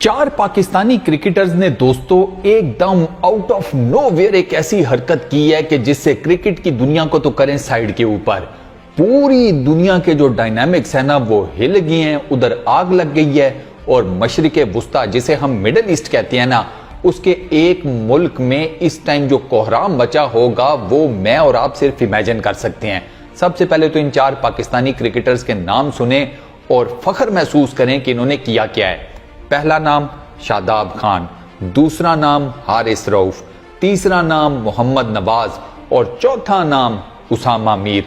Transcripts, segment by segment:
चार पाकिस्तानी क्रिकेटर्स ने दोस्तों एकदम आउट ऑफ नोवेयर एक ऐसी हरकत की है कि जिससे क्रिकेट की दुनिया को तो करें साइड के ऊपर, पूरी दुनिया के जो डायनामिक्स है ना वो हिल गए हैं, उधर आग लग गई है। और मशरिक वुस्ता जिसे हम मिडल ईस्ट कहते हैं ना, उसके एक मुल्क में इस टाइम जो कोहराम मचा होगा वो मैं और आप सिर्फ इमेजिन कर सकते हैं। सबसे पहले तो इन चार पाकिस्तानी क्रिकेटर्स के नाम सुने और फख्र महसूस करें कि इन्होंने किया क्या है। पहला नाम शादाब खान, दूसरा नाम हारिस रऊफ, तीसरा नाम मोहम्मद नवाज और चौथा नाम उसामा मीर।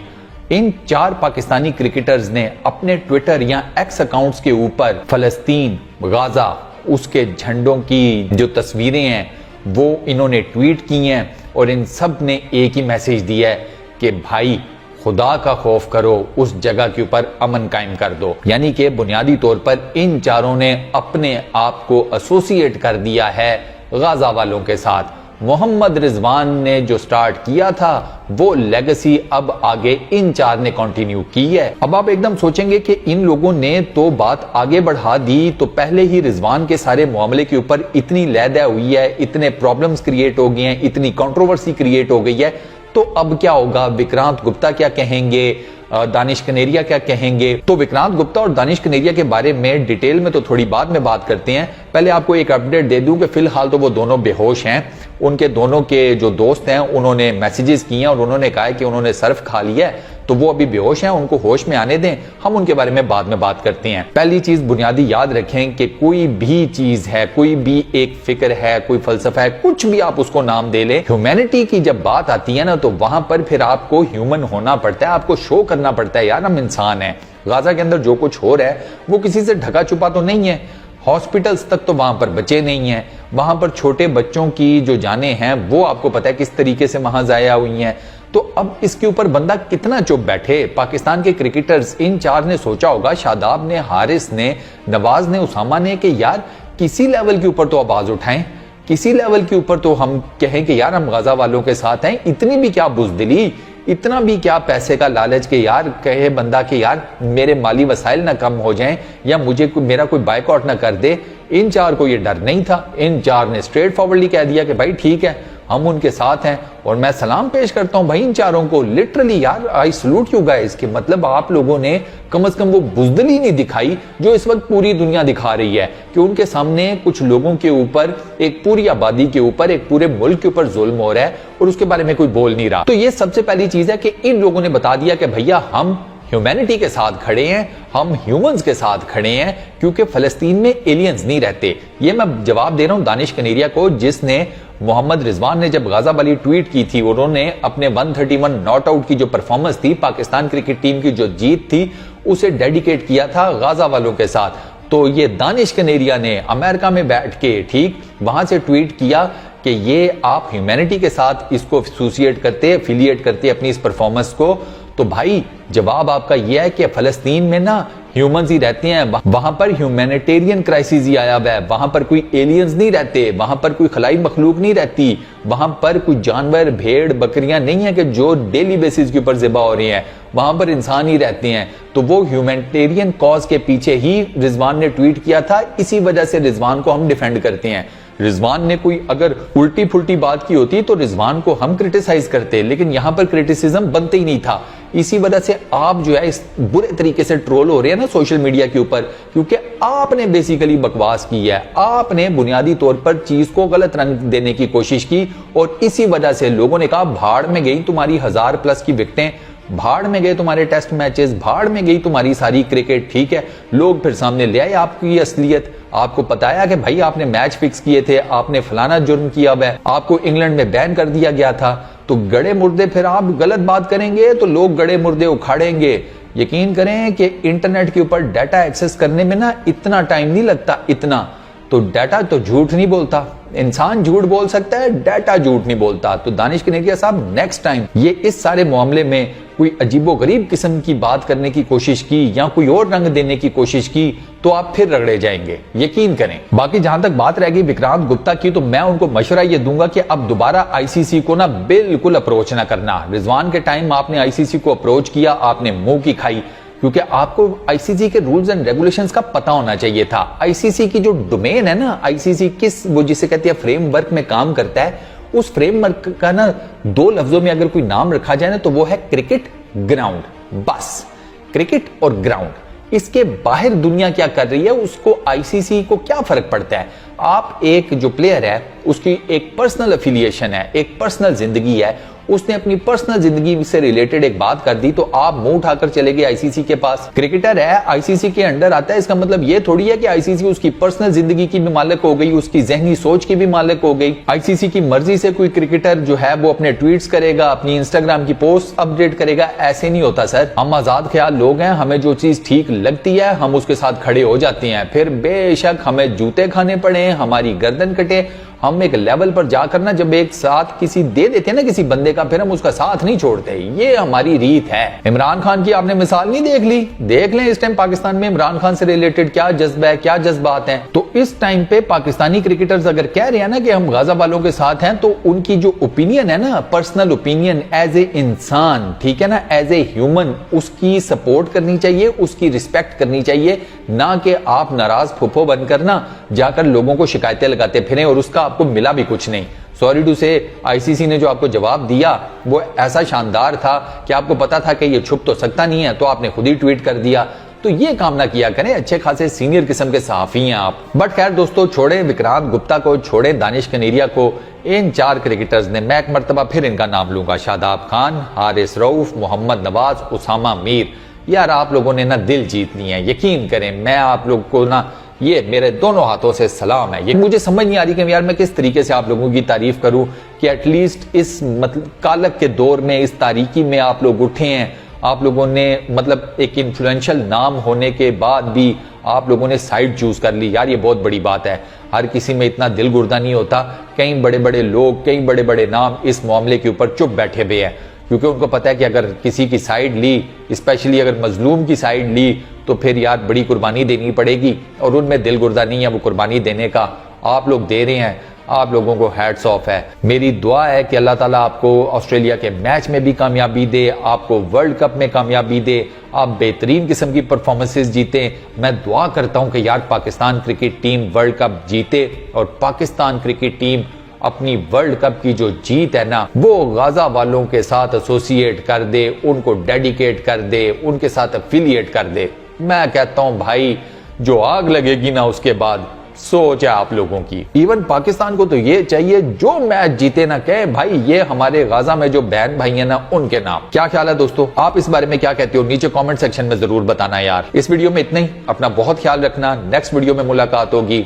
इन चार पाकिस्तानी क्रिकेटर्स ने अपने ट्विटर या एक्स अकाउंट्स के ऊपर फलस्तीन, गाजा, उसके झंडों की जो तस्वीरें हैं वो इन्होंने ट्वीट की हैं और इन सब ने एक ही मैसेज दिया है कि भाई खुदा का खौफ करो, उस जगह के ऊपर अमन कायम कर दो। यानी कि बुनियादी तौर पर इन चारों ने अपने आप को एसोसिएट कर दिया है गाजा वालों के साथ। मोहम्मद रिजवान ने जो स्टार्ट किया था वो लेगेसी अब आगे इन चार ने कंटिन्यू की है। अब आप एकदम सोचेंगे कि इन लोगों ने तो बात आगे बढ़ा दी, तो पहले ही रिजवान के सारे मामले के ऊपर इतनी लहदा हुई है, इतने प्रॉब्लम्स क्रिएट हो गए हैं, इतनी कंट्रोवर्सी क्रिएट हो गई है, तो अब क्या होगा? विक्रांत गुप्ता क्या कहेंगे, दानिश कनेरिया क्या कहेंगे? तो विक्रांत गुप्ता और दानिश कनेरिया के बारे में डिटेल में तो थोड़ी बाद में बात करते हैं। पहले आपको एक अपडेट दे दूं कि फिलहाल तो वो दोनों बेहोश हैं। उनके दोनों के जो दोस्त हैं उन्होंने मैसेजेस किए हैं और उन्होंने कहा है कि उन्होंने सर्फ खा लिया है, तो वो अभी बेहोश हैं, उनको होश में आने दें, हम उनके बारे में बाद में बात करते हैं। पहली चीज बुनियादी याद रखें कि कोई भी चीज है, कोई भी एक फिक्र है, कोई फलसफा है, कुछ भी आप उसको नाम दे लें, ह्यूमैनिटी की जब बात आती है ना तो वहां पर फिर आपको ह्यूमन होना पड़ता है, आपको शो करना पड़ता है यार हम इंसान हैं। गाजा के अंदर जो कुछ हो रहा है वो किसी से ढका छुपा तो नहीं है। हॉस्पिटल्स तक तो वहां पर बचे नहीं हैं, वहां पर छोटे बच्चों की जो जानें हैं वो आपको पता है किस तरीके से वहां जाया हुई हैं। तो अब इसके ऊपर बंदा कितना चुप बैठे? पाकिस्तान के क्रिकेटर्स इन चार ने सोचा होगा, शादाब ने, हारिस ने, नवाज ने, उसामा ने, कि यार किसी लेवल के ऊपर तो आवाज उठाएं, किसी लेवल के ऊपर तो हम कहें कि यार हम गाजा वालों के साथ हैं। इतनी भी क्या बुज़दिली, इतना भी क्या पैसे का लालच के यार कहे बंदा कि यार मेरे माली वसाइल ना कम हो जाएं या मुझे मेरा कोई बायकॉट ना कर दे। इन चार को ये डर नहीं था। इन चार ने स्ट्रेट फॉरवर्डली कह दिया कि भाई ठीक है, हम उनके साथ हैं। और मैं सलाम पेश करता हूं भाई इन चारों को, लिटरली यार आई सलूट यू गाइस, कि मतलब आप लोगों ने कम से कम वो बुज़दिली नहीं दिखाई जो इस वक्त पूरी दुनिया दिखा रही है कि उनके सामने कुछ लोगों के ऊपर, एक पूरी आबादी के ऊपर, एक पूरे मुल्क के ऊपर जुल्म हो रहा है और उसके बारे में कोई बोल नहीं रहा। तो ये सबसे पहली चीज है कि इन लोगों ने बता दिया कि भैया हम ह्यूमैनिटी के साथ खड़े हैं, हम ह्यूमंस के साथ खड़े हैं, क्योंकि फलस्तीन में एलियंस नहीं रहते। ये मैं जवाब दे रहा हूं दानिश कनेरिया को, जिसने मोहम्मद रिजवान ने जब गाजा वाली ट्वीट की थी, उन्होंने अपने 131 नॉट आउट की जो परफॉर्मेंस थी, पाकिस्तान क्रिकेट टीम की जो जीत थी, उसे डेडिकेट किया था गाजा वालों के साथ। तो ये दानिश कनेरिया ने अमेरिका में बैठ के ठीक वहां से ट्वीट किया कि ये आप ह्यूमैनिटी के साथ इसको एसोसिएट करते, एफिलिएट करते अपनी इस परफॉर्मेंस को। तो भाई जवाब आपका यह है कि फलस्तीन में ना ह्यूमंस ही रहते हैं, वहां पर ह्यूमैनिटेरियन क्राइसिस ही आया हुआ है, वहां पर कोई एलियंस नहीं रहते, वहां पर कोई खलाई मखलूक नहीं रहती, वहां पर कोई जानवर, भेड़, बकरियां नहीं है कि जो डेली बेसिस के ऊपर ज़िबा हो रही हैं, वहां पर इंसान ही रहते हैं। तो वो ह्यूमैनिटेरियन कॉज के पीछे ही रिजवान ने ट्वीट किया था, इसी वजह से रिजवान को हम डिफेंड करते हैं। रिजवान ने कोई अगर उल्टी फुल्टी बात की होती तो रिजवान को हम क्रिटिसाइज करते, लेकिन यहां पर क्रिटिसिज्म बनते ही नहीं था। इसी वजह से आप जो है इस बुरे तरीके से ट्रोल हो रहे हैं ना सोशल मीडिया के ऊपर, क्योंकि आपने बेसिकली बकवास की है, आपने बुनियादी तौर पर चीज को गलत रंग देने की कोशिश की और इसी वजह से लोगों ने कहा भाड़ में गई तुम्हारी 1000+ की विकेटें, भाड़ में गए तुम्हारे टेस्ट मैचेस, भाड़ में गई तुम्हारी सारी क्रिकेट। ठीक है, लोग फिर सामने ले आए आपकी असलियत, आपको बताया कि भाई आपने मैच फिक्स किए थे, आपने फलाना जुर्म किया हुआ है, आपको इंग्लैंड में बैन कर दिया गया था। तो गड़े मुर्दे फिर आप गलत बात करेंगे तो लोग गड़े मुर्दे उखाड़ेंगे। यकीन करें कि इंटरनेट के ऊपर डाटा एक्सेस करने में ना इतना टाइम नहीं लगता, इतना तो डाटा तो झूठ नहीं बोलता, इंसान झूठ बोल सकता है, डाटा झूठ नहीं बोलता। तो दानिश कनेरिया साहब नेक्स्ट टाइम ये इस सारे मामले में कोई अजीबोगरीब किस्म की बात करने की कोशिश की या कोई और रंग देने की कोशिश की तो आप फिर रगड़े जाएंगे, यकीन करें। बाकी जहां तक बात रहेगी विक्रांत गुप्ता की, तो मैं उनको मशवरा ये दूंगा कि अब दोबारा आईसीसी को ना बिल्कुल अप्रोच ना करना। रिजवान के टाइम आपने आईसीसी को अप्रोच किया, आपने मुंह की खाई, क्योंकि आपको आईसीसी के रूल्स एंड रेगुलेशंस का पता होना चाहिए था। आईसीसी की जो डोमेन है ना, आईसीसी किस वो जिसे कहते हैं फ्रेमवर्क में काम करता है, उस फ्रेमवर्क का ना 2 लफ्जों में अगर कोई नाम रखा जाए ना तो वो है क्रिकेट ग्राउंड। बस क्रिकेट और ग्राउंड, इसके बाहर दुनिया क्या कर रही है उसको आईसीसी को क्या फर्क पड़ता है। आप एक जो प्लेयर है उसकी एक पर्सनल एफिलिएशन है, एक पर्सनल जिंदगी है, उसने अपनी पर्सनल जिंदगी से रिलेटेड एक बात कर दी तो आप मुंह उठाकर चले गए आईसीसी के पास। क्रिकेटर है, आईसीसी के अंडर आता है, इसका मतलब ये थोड़ी है कि आईसीसी उसकी पर्सनल जिंदगी की भी मालिक हो गई, उसकी जहनी सोच की भी मालिक हो गई। आईसीसी की मर्जी से कोई क्रिकेटर जो है वो अपने ट्वीट्स करेगा, अपनी इंस्टाग्राम की पोस्ट अपडेट करेगा, ऐसे नहीं होता सर। हम आजाद ख्याल लोग हैं, हमें जो चीज ठीक लगती है हम उसके साथ खड़े हो जाते हैं, फिर बेशक हमें जूते खाने पड़े, हमारी गर्दन कटे, हम एक लेवल पर जाकर ना जब एक साथ किसी दे देते हैं ना किसी बंदे का, फिर हम उसका साथ नहीं छोड़ते। ये हमारी रीत है। इमरान खान की आपने मिसाल नहीं देख ली? देख लें इस टाइम पाकिस्तान में इमरान खान से रिलेटेड क्या जज्बा है, क्या जज्बात हैं। तो इस टाइम पे पाकिस्तानी क्रिकेटर्स अगर कह रहे हैं ना कि हम गाजा वालों के साथ हैं, तो उनकी जो ओपिनियन है ना, पर्सनल ओपिनियन एज ए इंसान, ठीक है ना, एज ए ह्यूमन, उसकी सपोर्ट करनी चाहिए, उसकी रिस्पेक्ट करनी चाहिए, ना कि आप नाराज फुफो बनकर ना जाकर लोगों को शिकायतें लगाते फिरें और उसका आपको मिला भी कुछ नहीं। सॉरी टू से, आईसीसी ने जो आपको जवाब दिया वो ऐसा शानदार था कि आपको पता था कि ये छुप तो सकता नहीं है, तो आपने खुद ही ट्वीट कर दिया। तो ये काम ना किया करें, अच्छे खासे सीनियर किस्म के सहाफी हैं आप। बट खैर दोस्तों, छोड़े विक्रांत गुप्ता को, छोड़े दानिश कनेरिया को, इन 4 क्रिकेटर्स ने, मैं एक मर्तबा फिर इनका नाम लूंगा, शादाब खान, हारिस रऊफ, मोहम्मद नवाज, उसामा मीर, यार आप लोगों ने ना दिल जीत लिए हैं। यकीन करें, मैं आप लोग को ना, ये मेरे दोनों हाथों से सलाम है। ये मुझे समझ नहीं आ रही कि यार मैं किस तरीके से आप लोगों की तारीफ करूं कि एटलीस्ट इस मतलब कालक के दौर में, इस तारीकी में आप लोग उठे हैं। आप लोगों ने मतलब एक इन्फ्लुएंशियल नाम होने के बाद भी आप लोगों ने साइड चूज कर ली। यार ये बहुत बड़ी बात है। हर किसी में इतना दिल गुर्दा नहीं होता। कई बड़े बड़े लोग, कई बड़े बड़े नाम इस मामले के ऊपर चुप बैठे हुए हैं, क्योंकि उनको पता है कि अगर किसी की साइड ली, स्पेशली अगर मजलूम की साइड ली, तो फिर यार बड़ी कुर्बानी देनी पड़ेगी, और उनमें दिल गुर्दा नहीं है वो कुर्बानी देने का। आप लोग दे रहे हैं, आप लोगों को हैट्स ऑफ है। मेरी दुआ है कि अल्लाह ताला आपको ऑस्ट्रेलिया के मैच में भी कामयाबी दे, आपको वर्ल्ड कप में कामयाबी दे, आप बेहतरीन किस्म की परफॉर्मेंसेस जीते। मैं दुआ करता हूं कि यार Pakistan cricket team world cup जीते, और पाकिस्तान क्रिकेट टीम अपनी वर्ल्ड कप की जो जीत है ना, वो गाजा वालों के साथ एसोसिएट कर दे, उनको डेडिकेट कर दे, उनके साथ एफिलिएट कर दे। मैं कहता हूं भाई, जो आग लगेगी ना उसके बाद सोच है आप लोगों की। इवन पाकिस्तान को तो ये चाहिए जो मैच जीते ना कहे भाई ये हमारे गाजा में जो बहन भाई है ना उनके नाम। क्या ख्याल है दोस्तों, आप इस बारे में क्या कहते हो? नीचे कमेंट सेक्शन में जरूर बताना यार। इस वीडियो में इतना ही, अपना बहुत ख्याल रखना। नेक्स्ट वीडियो में मुलाकात होगी।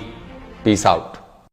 Peace out.